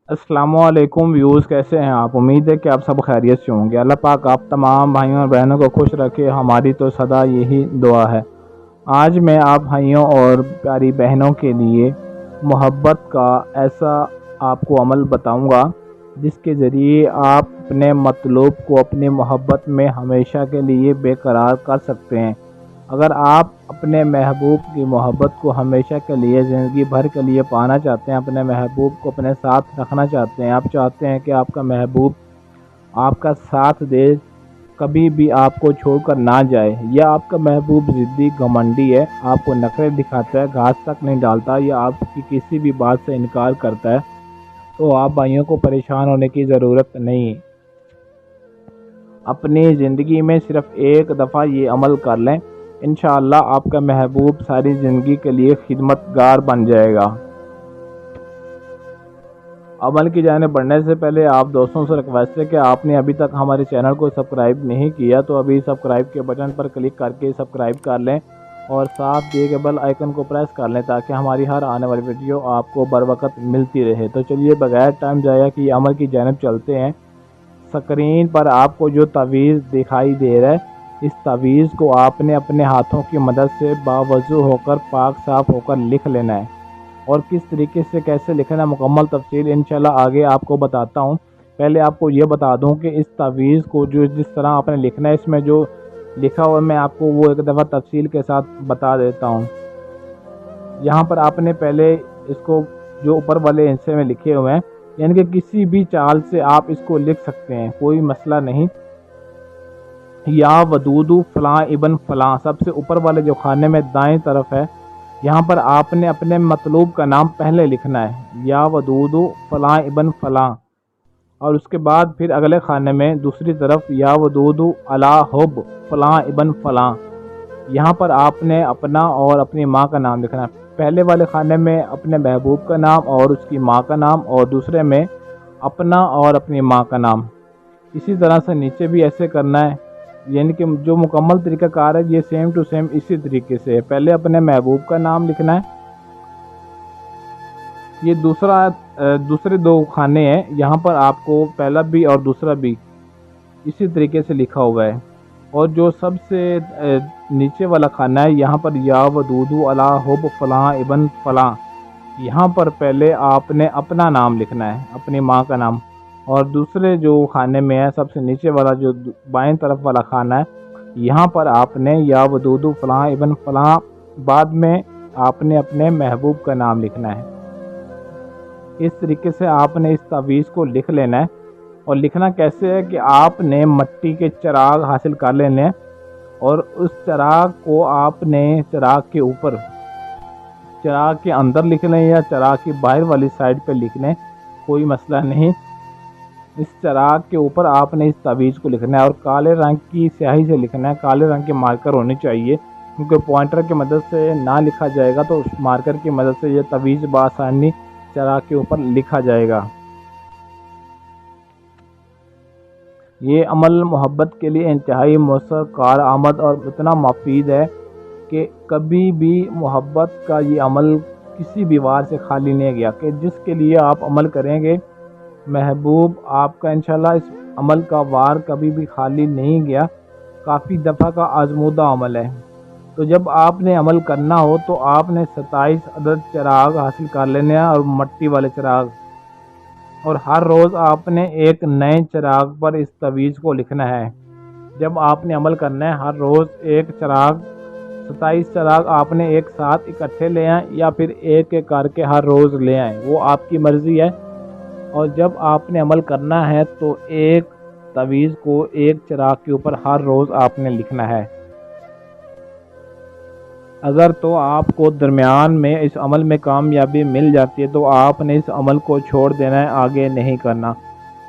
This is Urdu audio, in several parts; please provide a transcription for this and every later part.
السلام علیکم ویوز، کیسے ہیں آپ؟ امید ہے کہ آپ سب خیریت سے ہوں گے۔ اللہ پاک آپ تمام بھائیوں اور بہنوں کو خوش رکھے، ہماری تو سدا یہی دعا ہے۔ آج میں آپ بھائیوں اور پیاری بہنوں کے لیے محبت کا ایسا آپ کو عمل بتاؤں گا جس کے ذریعے آپ اپنے مطلوب کو اپنی محبت میں ہمیشہ کے لیے بے قرار کر سکتے ہیں۔ اگر آپ اپنے محبوب کی محبت کو ہمیشہ کے لیے زندگی بھر کے لیے پانا چاہتے ہیں، اپنے محبوب کو اپنے ساتھ رکھنا چاہتے ہیں، آپ چاہتے ہیں کہ آپ کا محبوب آپ کا ساتھ دے، کبھی بھی آپ کو چھوڑ کر نہ جائے، یا آپ کا محبوب ضدی گھمنڈی ہے، آپ کو نخرے دکھاتا ہے، گھاس تک نہیں ڈالتا، یا آپ کی کسی بھی بات سے انکار کرتا ہے، تو آپ بھائیوں کو پریشان ہونے کی ضرورت نہیں۔ اپنی زندگی میں صرف ایک دفعہ یہ عمل کر لیں، انشاءاللہ آپ کا محبوب ساری زندگی کے لیے خدمت گار بن جائے گا۔ عمل کی جانب بڑھنے سے پہلے آپ دوستوں سے ریکویسٹ ہے کہ آپ نے ابھی تک ہمارے چینل کو سبسکرائب نہیں کیا تو ابھی سبسکرائب کے بٹن پر کلک کر کے سبسکرائب کر لیں، اور ساتھ دیے گئے بیل آئیکن کو پریس کر لیں تاکہ ہماری ہر آنے والی ویڈیو آپ کو بر وقت ملتی رہے۔ تو چلیے بغیر ٹائم ضائع کیے عمل کی جانب چلتے ہیں۔ سکرین پر آپ کو جو تعویذ دکھائی دے رہا ہے، اس تعویذ کو آپ نے اپنے ہاتھوں کی مدد سے باوضو ہو کر پاک صاف ہو کر لکھ لینا ہے، اور کس طریقے سے کیسے لکھنا ہے مکمل تفصیل انشاءاللہ آگے آپ کو بتاتا ہوں۔ پہلے آپ کو یہ بتا دوں کہ اس تعویذ کو جس طرح آپ نے لکھنا ہے، اس میں جو لکھا ہوا ہے میں آپ کو وہ ایک دفعہ تفصیل کے ساتھ بتا دیتا ہوں۔ یہاں پر آپ نے پہلے اس کو جو اوپر والے حصے میں لکھے ہوئے ہیں، یعنی کہ کسی بھی چال سے آپ اس کو لکھ سکتے ہیں، کوئی مسئلہ نہیں۔ یا ودودو فلاں ابن فلاں، سب سے اوپر والے جو خانے میں دائیں طرف ہے، یہاں پر آپ نے اپنے مطلوب کا نام پہلے لکھنا ہے، یا ودودو فلاں ابن فلاں، اور اس کے بعد پھر اگلے خانے میں دوسری طرف یا ودودو علی حب فلاں ابن فلاں، یہاں پر آپ نے اپنا اور اپنی ماں کا نام لکھنا ہے۔ پہلے والے خانے میں اپنے محبوب کا نام اور اس کی ماں کا نام، اور دوسرے میں اپنا اور اپنی ماں کا نام۔ اسی طرح سے نیچے بھی ایسے کرنا ہے، یعنی کہ جو مکمل طریقہ کار ہے یہ سیم ٹو سیم اسی طریقے سے ہے۔ پہلے اپنے محبوب کا نام لکھنا ہے، یہ دوسرے دو خانے ہیں، یہاں پر آپ کو پہلا بھی اور دوسرا بھی اسی طریقے سے لکھا ہوا ہے، اور جو سب سے نیچے والا خانہ ہے یہاں پر یا ودودو علی حب فلاں ابن فلاں، یہاں پر پہلے آپ نے اپنا نام لکھنا ہے، اپنی ماں کا نام، اور دوسرے جو خانے میں ہے سب سے نیچے والا جو بائیں طرف والا خانہ ہے، یہاں پر آپ نے یا ودودو فلاں ابن فلاں، بعد میں آپ نے اپنے محبوب کا نام لکھنا ہے۔ اس طریقے سے آپ نے اس تعویذ کو لکھ لینا ہے، اور لکھنا کیسے ہے کہ آپ نے مٹی کے چراغ حاصل کر لینے ہیں، اور اس چراغ کو آپ نے چراغ کے اوپر، چراغ کے اندر لکھ لیں یا چراغ کی باہر والی سائڈ پہ لکھ لیں، کوئی مسئلہ نہیں۔ اس چراغ کے اوپر آپ نے اس تعویذ کو لکھنا ہے، اور کالے رنگ کی سیاہی سے لکھنا ہے، کالے رنگ کے مارکر ہونی چاہیے، کیونکہ پوائنٹر کی مدد سے نہ لکھا جائے گا تو اس مارکر کی مدد سے یہ تعویذ بآسانی چراغ کے اوپر لکھا جائے گا۔ یہ عمل محبت کے لیے انتہائی مؤثر کارآمد اور اتنا مفید ہے کہ کبھی بھی محبت کا یہ عمل کسی بھی وار سے خالی نہیں گیا، کہ جس کے لیے آپ عمل کریں گے محبوب آپ کا انشاءاللہ اس عمل کا وار کبھی بھی خالی نہیں گیا، کافی دفعہ کا آزمودہ عمل ہے۔ تو جب آپ نے عمل کرنا ہو تو آپ نے 27 عدد چراغ حاصل کر لینے ہیں، اور مٹی والے چراغ، اور ہر روز آپ نے ایک نئے چراغ پر اس تعویذ کو لکھنا ہے۔ جب آپ نے عمل کرنا ہے ہر روز ایک چراغ، 27 چراغ آپ نے ایک ساتھ اکٹھے لے آئیں یا پھر ایک ایک کر کے ہر روز لے آئیں، وہ آپ کی مرضی ہے۔ اور جب آپ نے عمل کرنا ہے تو ایک تعویذ کو ایک چراغ کے اوپر ہر روز آپ نے لکھنا ہے۔ اگر تو آپ کو درمیان میں اس عمل میں کامیابی مل جاتی ہے تو آپ نے اس عمل کو چھوڑ دینا ہے، آگے نہیں کرنا،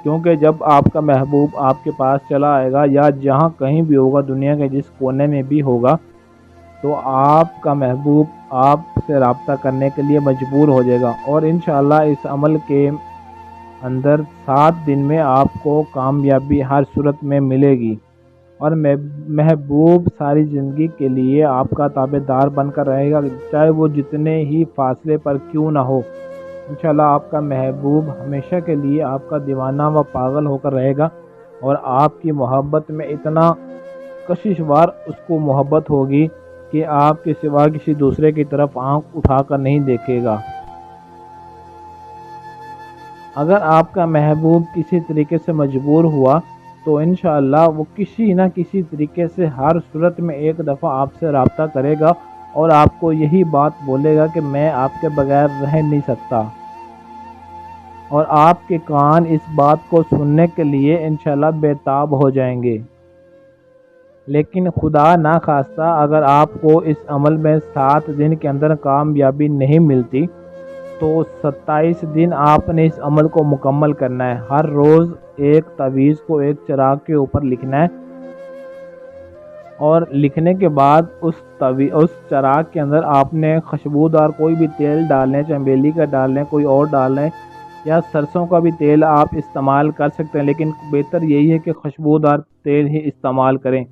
کیونکہ جب آپ کا محبوب آپ کے پاس چلا آئے گا یا جہاں کہیں بھی ہوگا، دنیا کے جس کونے میں بھی ہوگا، تو آپ کا محبوب آپ سے رابطہ کرنے کے لیے مجبور ہو جائے گا، اور انشاءاللہ اس عمل کے اندر 7 دن میں آپ کو کامیابی ہر صورت میں ملے گی، اور محبوب ساری زندگی کے لیے آپ کا تابع دار بن کر رہے گا، چاہے وہ جتنے ہی فاصلے پر کیوں نہ ہو۔ انشاءاللہ آپ کا محبوب ہمیشہ کے لیے آپ کا دیوانہ و پاگل ہو کر رہے گا، اور آپ کی محبت میں اتنا کششوار اس کو محبت ہوگی کہ آپ کے سوا کسی دوسرے کی طرف آنکھ اٹھا کر نہیں دیکھے گا۔ اگر آپ کا محبوب کسی طریقے سے مجبور ہوا تو انشاءاللہ وہ کسی نہ کسی طریقے سے ہر صورت میں ایک دفعہ آپ سے رابطہ کرے گا، اور آپ کو یہی بات بولے گا کہ میں آپ کے بغیر رہ نہیں سکتا، اور آپ کے کان اس بات کو سننے کے لیے انشاءاللہ بے تاب ہو جائیں گے۔ لیکن خدا نہ خواستہ اگر آپ کو اس عمل میں 7 دن کے اندر کامیابی نہیں ملتی تو 27 دن آپ نے اس عمل کو مکمل کرنا ہے۔ ہر روز ایک تعویذ کو ایک چراغ کے اوپر لکھنا ہے، اور لکھنے کے بعد اس چراغ کے اندر آپ نے خوشبودار کوئی بھی تیل ڈالنے، چنبیلی کا ڈالنے، کوئی اور ڈالنے، یا سرسوں کا بھی تیل آپ استعمال کر سکتے ہیں، لیکن بہتر یہی ہے کہ خوشبودار تیل ہی استعمال کریں۔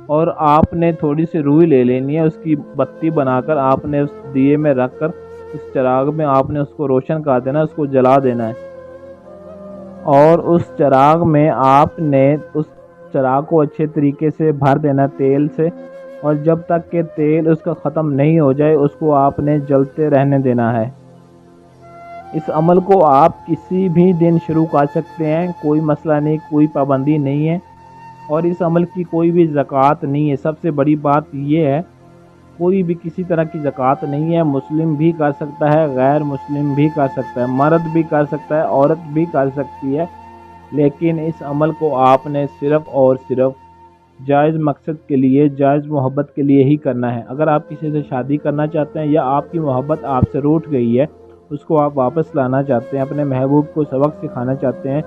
اور آپ نے تھوڑی سی روئی لے لینی ہے، اس کی بتی بنا کر آپ نے اس دیے میں رکھ کر اس چراغ میں آپ نے اس کو روشن کر دینا، اس کو جلا دینا ہے، اور اس چراغ میں آپ نے اس چراغ کو اچھے طریقے سے بھر دینا تیل سے، اور جب تک کہ تیل اس کا ختم نہیں ہو جائے اس کو آپ نے جلتے رہنے دینا ہے۔ اس عمل کو آپ کسی بھی دن شروع کر سکتے ہیں، کوئی مسئلہ نہیں، کوئی پابندی نہیں ہے، اور اس عمل کی کوئی بھی زکوٰۃ نہیں ہے۔ سب سے بڑی بات یہ ہے، کوئی بھی کسی طرح کی زکوٰۃ نہیں ہے، مسلم بھی کر سکتا ہے، غیر مسلم بھی کر سکتا ہے، مرد بھی کر سکتا ہے، عورت بھی کر سکتی ہے، لیکن اس عمل کو آپ نے صرف اور صرف جائز مقصد کے لیے، جائز محبت کے لیے ہی کرنا ہے۔ اگر آپ کسی سے شادی کرنا چاہتے ہیں یا آپ کی محبت آپ سے روٹھ گئی ہے، اس کو آپ واپس لانا چاہتے ہیں، اپنے محبوب کو سبق سکھانا چاہتے ہیں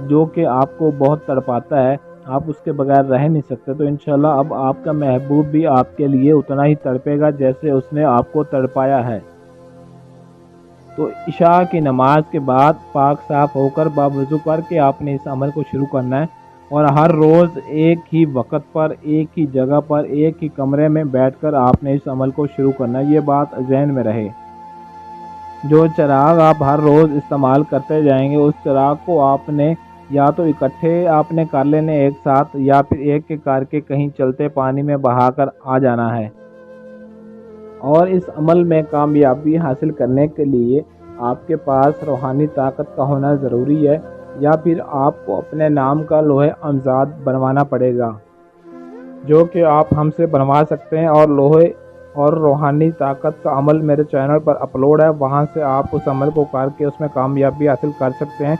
جو کہ آپ کو بہت تڑپاتا ہے، آپ اس کے بغیر رہ نہیں سکتے، تو انشاءاللہ اب آپ کا محبوب بھی آپ کے لیے اتنا ہی تڑپے گا جیسے اس نے آپ کو تڑپایا ہے۔ تو عشاء کی نماز کے بعد پاک صاف ہو کر باوضو کر کے آپ نے اس عمل کو شروع کرنا ہے، اور ہر روز ایک ہی وقت پر، ایک ہی جگہ پر، ایک ہی کمرے میں بیٹھ کر آپ نے اس عمل کو شروع کرنا ہے۔ یہ بات ذہن میں رہے۔ جو چراغ آپ ہر روز استعمال کرتے جائیں گے، اس چراغ کو آپ نے یا تو اکٹھے آپ نے کر لینے ایک ساتھ، یا پھر ایک ایک کر کے کہیں چلتے پانی میں بہا کر آ جانا ہے۔ اور اس عمل میں کامیابی حاصل کرنے کے لیے آپ کے پاس روحانی طاقت کا ہونا ضروری ہے، یا پھر آپ کو اپنے نام کا لوح امزاد بنوانا پڑے گا، جو کہ آپ ہم سے بنوا سکتے ہیں، اور لوح اور روحانی طاقت کا عمل میرے چینل پر اپلوڈ ہے، وہاں سے آپ اس عمل کو کر کے اس میں کامیابی حاصل کر سکتے ہیں،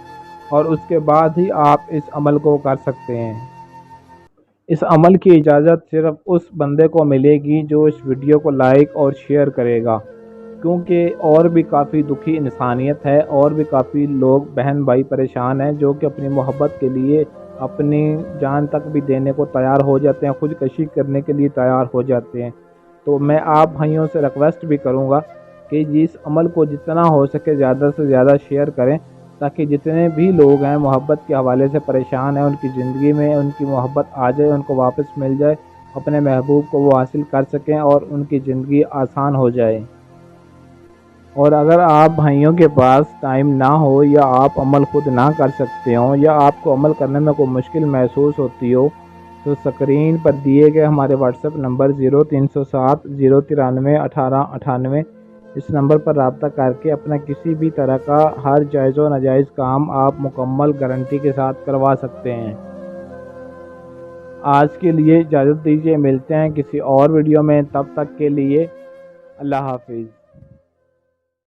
اور اس کے بعد ہی آپ اس عمل کو کر سکتے ہیں۔ اس عمل کی اجازت صرف اس بندے کو ملے گی جو اس ویڈیو کو لائک اور شیئر کرے گا، کیونکہ اور بھی کافی دکھی انسانیت ہے، اور بھی کافی لوگ بہن بھائی پریشان ہیں جو کہ اپنی محبت کے لیے اپنی جان تک بھی دینے کو تیار ہو جاتے ہیں، خودکشی کرنے کے لیے تیار ہو جاتے ہیں۔ تو میں آپ بھائیوں سے ریکویسٹ بھی کروں گا کہ اس عمل کو جتنا ہو سکے زیادہ سے زیادہ شیئر کریں، تاکہ جتنے بھی لوگ ہیں محبت کے حوالے سے پریشان ہیں، ان کی زندگی میں ان کی محبت آ جائے، ان کو واپس مل جائے، اپنے محبوب کو وہ حاصل کر سکیں اور ان کی زندگی آسان ہو جائے۔ اور اگر آپ بھائیوں کے پاس ٹائم نہ ہو، یا آپ عمل خود نہ کر سکتے ہوں، یا آپ کو عمل کرنے میں کوئی مشکل محسوس ہوتی ہو، تو سکرین پر دیے گئے ہمارے واٹس ایپ نمبر 0307 093 1898، اس نمبر پر رابطہ کر کے اپنا کسی بھی طرح کا ہر جائز و ناجائز کام آپ مکمل گارنٹی کے ساتھ کروا سکتے ہیں۔ آج کے لیے اجازت دیجیے، ملتے ہیں کسی اور ویڈیو میں، تب تک کے لیے اللہ حافظ۔